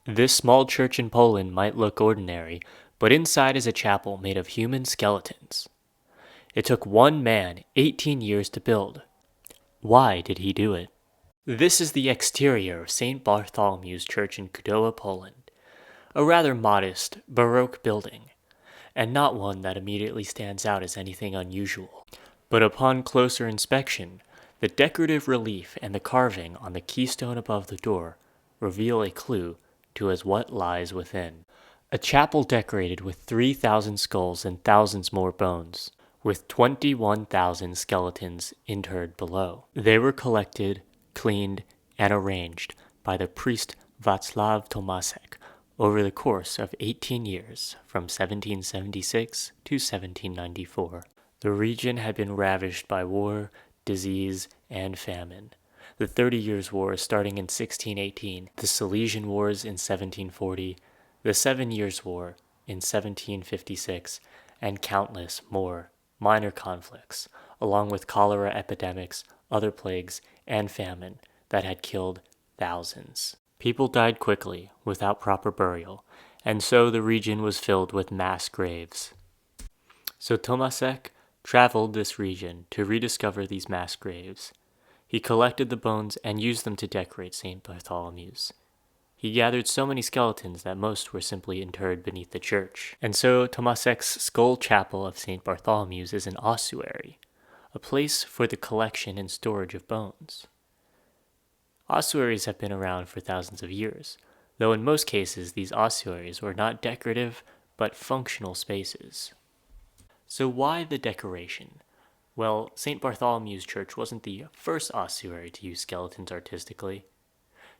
This small church in Poland might look ordinary, but inside is a chapel made of human skeletons. It took one man 18 years to build. Why did he do it? This is the exterior of St. Bartholomew's Church in Kudowa, Poland, a rather modest, Baroque building, and not one that immediately stands out as anything unusual. But upon closer inspection, the decorative relief and the carving on the keystone above the door reveal a clue to as what lies within. A chapel decorated with 3,000 skulls and thousands more bones, with 21,000 skeletons interred below. They were collected, cleaned, and arranged by the priest Václav Tomasek over the course of 18 years, from 1776 to 1794. The region had been ravaged by war, disease, and famine. The 30 Years' War starting in 1618, the Silesian Wars in 1740, the 7 Years' War in 1756, and countless more minor conflicts, along with cholera epidemics, other plagues, and famine that had killed thousands. People died quickly, without proper burial, and so the region was filled with mass graves. So Tomasek traveled this region to rediscover these mass graves. He collected the bones and used them to decorate St. Bartholomew's. He gathered so many skeletons that most were simply interred beneath the church. And so Tomasek's skull chapel of St. Bartholomew's is an ossuary, a place for the collection and storage of bones. Ossuaries have been around for thousands of years, though in most cases these ossuaries were not decorative but functional spaces. So why the decoration? Well, St. Bartholomew's Church wasn't the first ossuary to use skeletons artistically.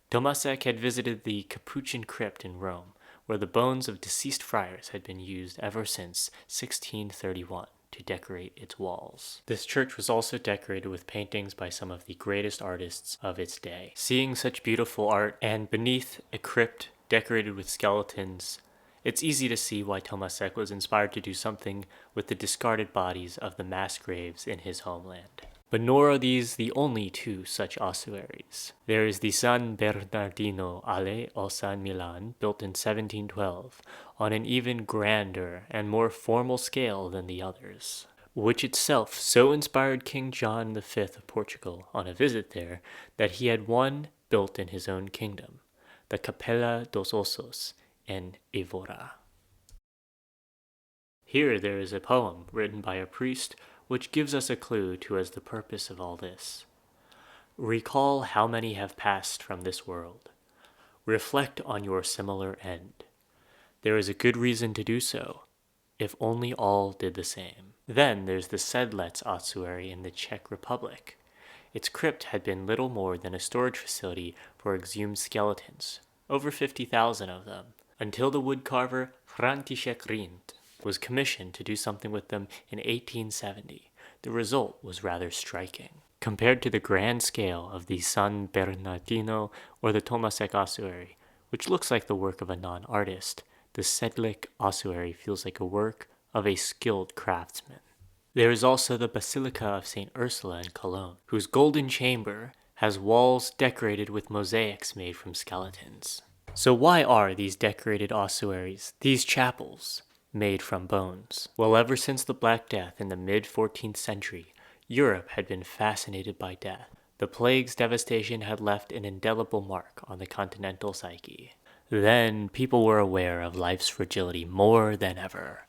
Tomasek had visited the Capuchin crypt in Rome, where the bones of deceased friars had been used ever since 1631 to decorate its walls. This church was also decorated with paintings by some of the greatest artists of its day. Seeing such beautiful art and beneath a crypt decorated with skeletons, it's easy to see why Tomasek was inspired to do something with the discarded bodies of the mass graves in his homeland. But nor are these the only two such ossuaries. There is the San Bernardino alle Ossa in Milan, built in 1712, on an even grander and more formal scale than the others, which itself so inspired King John V of Portugal on a visit there that he had one built in his own kingdom, the Capella dos Ossos in Evora. Here there is a poem written by a priest which gives us a clue to as the purpose of all this. Recall how many have passed from this world. Reflect on your similar end. There is a good reason to do so, if only all did the same. Then there's the Sedlec ossuary in the Czech Republic. Its crypt had been little more than a storage facility for exhumed skeletons, over 50,000 of them, until the woodcarver František Rindt was commissioned to do something with them in 1870. The result was rather striking. Compared to the grand scale of the San Bernardino or the Tomasek ossuary, which looks like the work of a non-artist, the Sedlec ossuary feels like a work of a skilled craftsman. There is also the Basilica of St. Ursula in Cologne, whose golden chamber has walls decorated with mosaics made from skeletons. So why are these decorated ossuaries, these chapels, made from bones? Well, ever since the Black Death in the mid-14th century, Europe had been fascinated by death. The plague's devastation had left an indelible mark on the continental psyche. Then people were aware of life's fragility more than ever.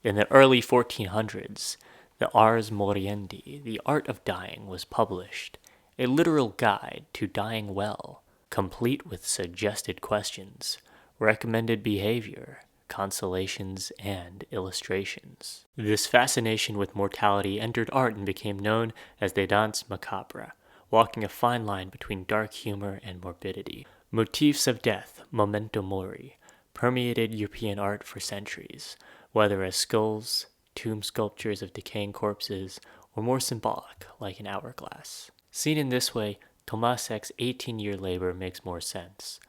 In the early 1400s, the Ars Moriendi, the Art of Dying, was published, a literal guide to dying well, complete with suggested questions, recommended behavior, consolations, and illustrations. This fascination with mortality entered art and became known as the danse macabre, walking a fine line between dark humor and morbidity. Motifs of death, memento mori, permeated European art for centuries, whether as skulls, tomb sculptures of decaying corpses, or more symbolic, like an hourglass. Seen in this way, Tomasek's 18-year labor makes more sense.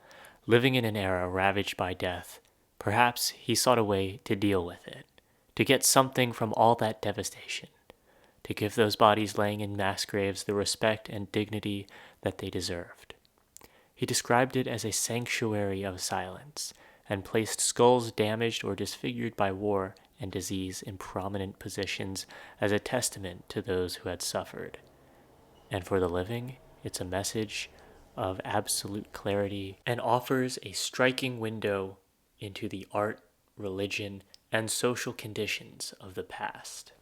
Living in an era ravaged by death, perhaps he sought a way to deal with it, to get something from all that devastation, to give those bodies laying in mass graves the respect and dignity that they deserved. He described it as a sanctuary of silence, and placed skulls damaged or disfigured by war and disease in prominent positions as a testament to those who had suffered. And for the living, it's a message of absolute clarity and offers a striking window into the art, religion, and social conditions of the past.